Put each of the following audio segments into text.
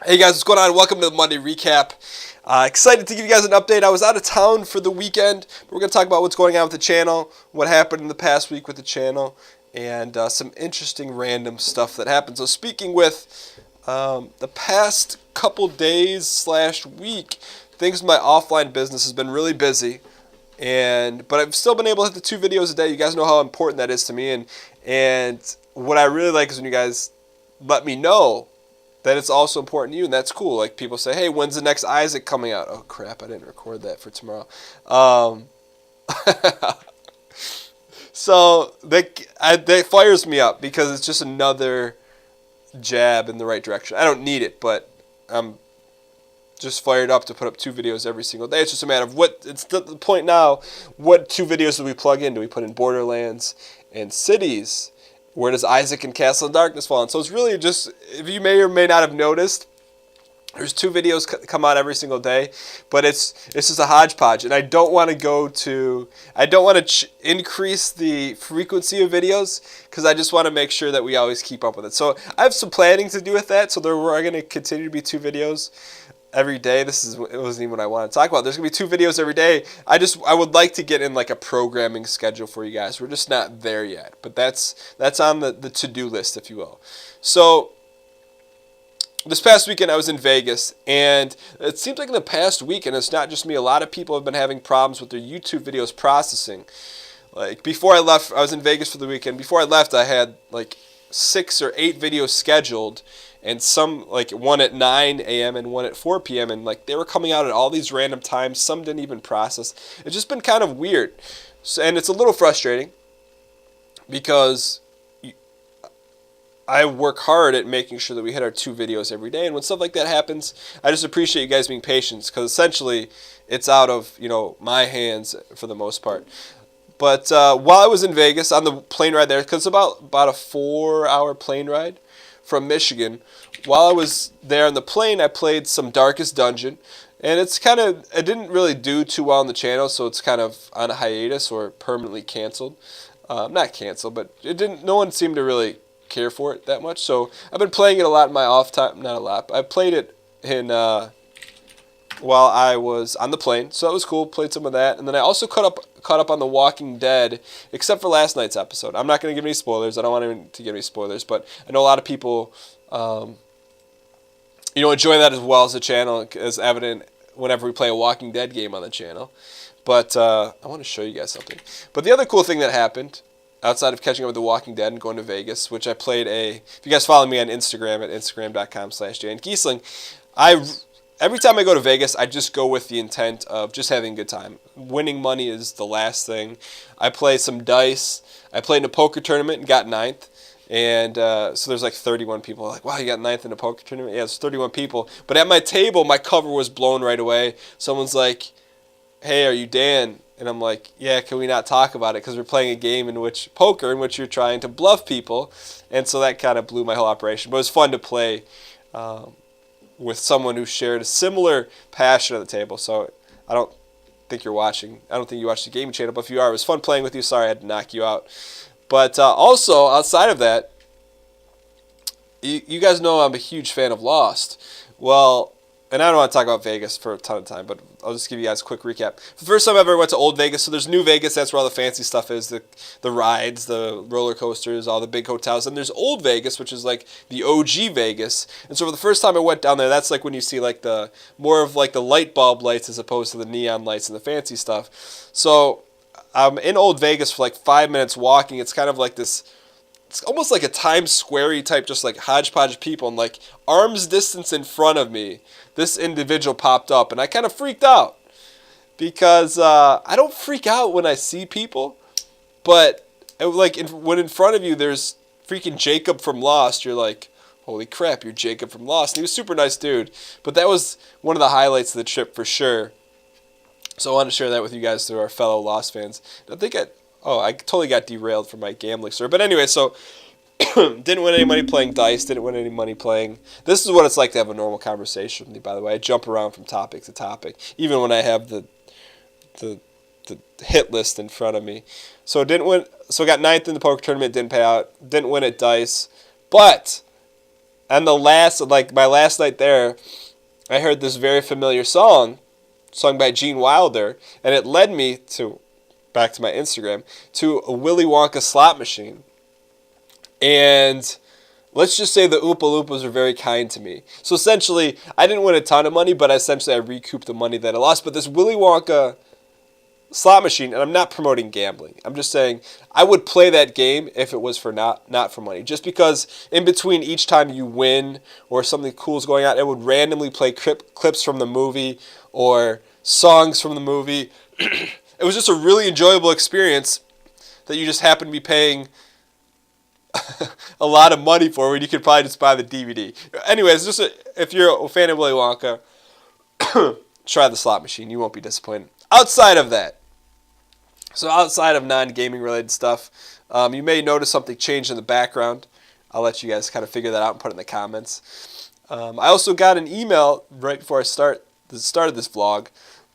Hey guys, what's going on? Welcome to the Monday Recap. Excited to give you guys an update. I was out of town for the weekend. We're going to talk about what's going on with the channel, what happened in the past week with the channel, and some interesting random stuff that happened. So speaking with the past couple days slash week, things with my offline business has been really busy. But I've still been able to hit the 2 videos a day. You guys know how important that is to me. And what I really like is when you guys let me know that it's also important to you, and that's cool. Like people say, hey, when's the next Isaac coming out? Oh crap, I didn't record that for tomorrow. Um, so that fires me up because it's just another jab in the right direction. I don't need it, but I'm just fired up to put up 2 videos every single day. It's just a matter of it's the point now. What 2 videos do we plug in? Do we put in Borderlands and Cities? Where does Isaac and Castle in Darkness fall in? So it's really just, if you may or may not have noticed, there's 2 videos come out every single day, but it's just a hodgepodge, and I don't want to increase the frequency of videos because I just want to make sure that we always keep up with it. So I have some planning to do with that. So there are going to continue to be 2 videos every day. It wasn't even what I want to talk about. There's gonna be 2 videos every day. I would like to get in like a programming schedule for you guys. We're just not there yet, but that's on the to-do list, if you will. So this past weekend I was in Vegas, and it seems like in the past week, and it's not just me, a lot of people have been having problems with their YouTube videos processing. Like before I left, I was in Vegas for the weekend. Before I left, I had like 6 or 8 videos scheduled, and some, like one at 9 a.m. and one at 4 p.m. and like they were coming out at all these random times. Some didn't even process. It's just been kind of weird, and it's a little frustrating because I work hard at making sure that we hit our 2 videos every day, and when stuff like that happens, I just appreciate you guys being patient because essentially it's out of my hands for the most part. But while I was in Vegas on the plane ride there, because it's about a 4-hour plane ride from Michigan, while I was there on the plane, I played some Darkest Dungeon, and it didn't really do too well on the channel, so it's kind of on a hiatus or permanently canceled. Not canceled, but no one seemed to really care for it that much, so I've been playing it a lot in my off time. Not a lot, but I played it in while I was on the plane, so that was cool. Played some of that, and then I also caught up on The Walking Dead, except for last night's episode. I'm not going to give any spoilers. I don't want anyone to give any spoilers, but I know a lot of people, enjoy that as well as the channel, as evident whenever we play a Walking Dead game on the channel. But I want to show you guys something. But the other cool thing that happened, outside of catching up with The Walking Dead and going to Vegas, which I played if you guys follow me on Instagram at instagram.com/Gheesling, every time I go to Vegas, I just go with the intent of just having a good time. Winning money is the last thing. I play some dice. I played in a poker tournament and got 9th. And so there's like 31 people. Like, wow, you got 9th in a poker tournament? Yeah, it's 31 people. But at my table, my cover was blown right away. Someone's like, hey, are you Dan? And I'm like, yeah, can we not talk about it? Because we're playing a game in which you're trying to bluff people. And so that kind of blew my whole operation. But it was fun to play with someone who shared a similar passion at the table. So I don't think you watched the gaming channel, but if you are, it was fun playing with you. Sorry I had to knock you out. But also, outside of that, you guys know I'm a huge fan of Lost. Well, and I don't want to talk about Vegas for a ton of time, but I'll just give you guys a quick recap. The first time I ever went to Old Vegas, so there's New Vegas, that's where all the fancy stuff is, the rides, the roller coasters, all the big hotels. And there's Old Vegas, which is like the OG Vegas. And so for the first time I went down there, that's like when you see like more of like the light bulb lights as opposed to the neon lights and the fancy stuff. So I'm in Old Vegas for like 5 minutes walking. It's kind of like this, it's almost like a Times Square-y type, just like hodgepodge of people, and like arm's distance in front of me, this individual popped up, and I kind of freaked out because I don't freak out when I see people, but when in front of you there's freaking Jacob from Lost, you're like, holy crap, you're Jacob from Lost. And he was a super nice dude, but that was one of the highlights of the trip for sure. So I wanted to share that with you guys through our fellow Lost fans. I totally got derailed from my gambling story. But anyway, so didn't win any money playing dice, didn't win any money playing. This is what it's like to have a normal conversation with me, by the way. I jump around from topic to topic, even when I have the hit list in front of me. So didn't win. So I got 9th in the poker tournament, didn't pay out. Didn't win at dice. But And my last night there, I heard this very familiar song, sung by Gene Wilder, and it led me to, back to my Instagram, to a Willy Wonka slot machine. And let's just say the Oompa Loompas were very kind to me. So essentially, I didn't win a ton of money, but essentially I recouped the money that I lost. But this Willy Wonka slot machine, and I'm not promoting gambling. I'm just saying I would play that game if it was for not for money. Just because in between each time you win or something cool is going on, it would randomly play clips from the movie or songs from the movie. It was just a really enjoyable experience that you just happen to be paying a lot of money for when you could probably just buy the DVD. Anyways, if you're a fan of Willy Wonka, try the slot machine. You won't be disappointed. Outside of that, so outside of non-gaming related stuff, you may notice something changed in the background. I'll let you guys kind of figure that out and put it in the comments. I also got an email right before I started this vlog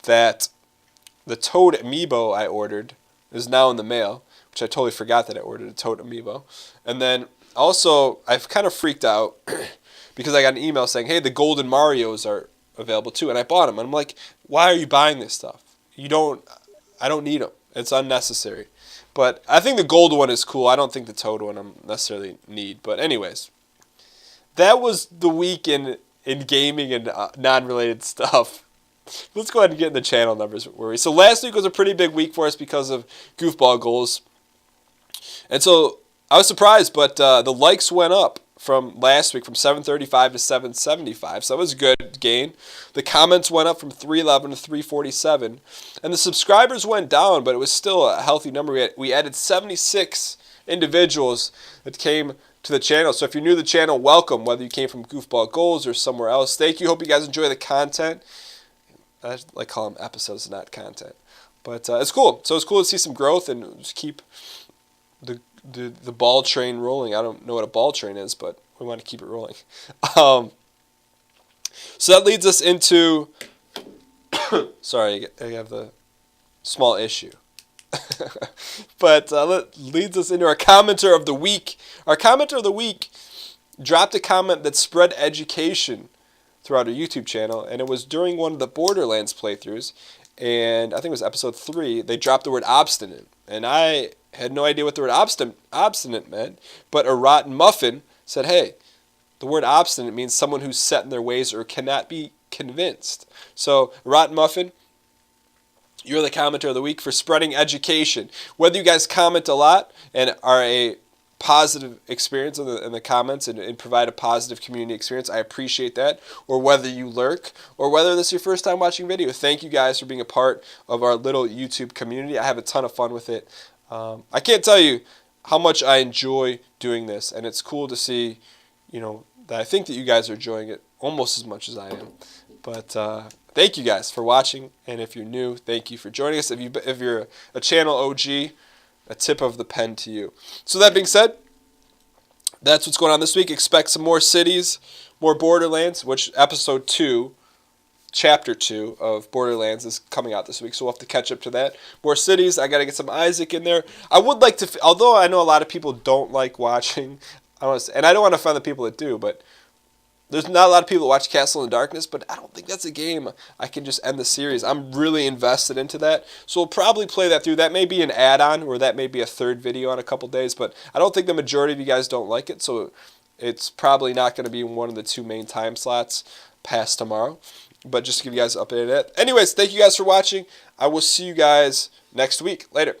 that the Toad amiibo I ordered is now in the mail, which I totally forgot that I ordered a Toad amiibo. And then also, I've kind of freaked out because I got an email saying, hey, the Golden Marios are available too, and I bought them. And I'm like, why are you buying this stuff? I don't need them. It's unnecessary. But I think the gold one is cool. I don't think the Toad one I necessarily need. But anyways, that was the week in gaming and non-related stuff. Let's go ahead and get in the channel numbers. So last week was a pretty big week for us because of goofball goals. And so I was surprised, but the likes went up from last week from 735 to 775. So that was a good gain. The comments went up from 311 to 347. And the subscribers went down, but it was still a healthy number. We added 76 individuals that came to the channel. So if you're new to the channel, welcome, whether you came from Goofball Goals or somewhere else. Thank you. Hope you guys enjoy the content. I like call them episodes, not content. But it's cool. So it's cool to see some growth and just keep the ball train rolling. I don't know what a ball train is, but we want to keep it rolling. So that leads us into... Sorry, I have the small issue. But that leads us into our commenter of the week. Our commenter of the week dropped a comment that spread education throughout our YouTube channel, and it was during one of the Borderlands playthroughs, and I think it was episode 3, they dropped the word obstinate, and I had no idea what the word obstinate meant, but a rotten muffin said, hey, the word obstinate means someone who's set in their ways or cannot be convinced. So, rotten muffin, you're the commenter of the week for spreading education. Whether you guys comment a lot and are a positive experience in the comments and provide a positive community experience, I appreciate that. Or whether you lurk, or whether this is your first time watching video, thank you guys for being a part of our little YouTube community. I have a ton of fun with it. I can't tell you how much I enjoy doing this, and it's cool to see, that I think that you guys are enjoying it almost as much as I am. But thank you guys for watching, and if you're new, thank you for joining us. If you're a channel OG, a tip of the pen to you. So that being said, that's what's going on this week. Expect some more cities, more Borderlands, which episode 2, chapter 2 of Borderlands is coming out this week, so we'll have to catch up to that. More cities. I got to get some Isaac in there. I would like to, although I know a lot of people don't like watching, and I don't want to offend the people that do, but there's not a lot of people that watch Castle in Darkness, but I don't think that's a game I can just end the series. I'm really invested into that, so we'll probably play that through. That may be an add-on, or that may be a third video in a couple days, but I don't think the majority of you guys don't like it, so it's probably not going to be one of the 2 main time slots past tomorrow. But just to give you guys an update on that. Anyways, thank you guys for watching. I will see you guys next week. Later.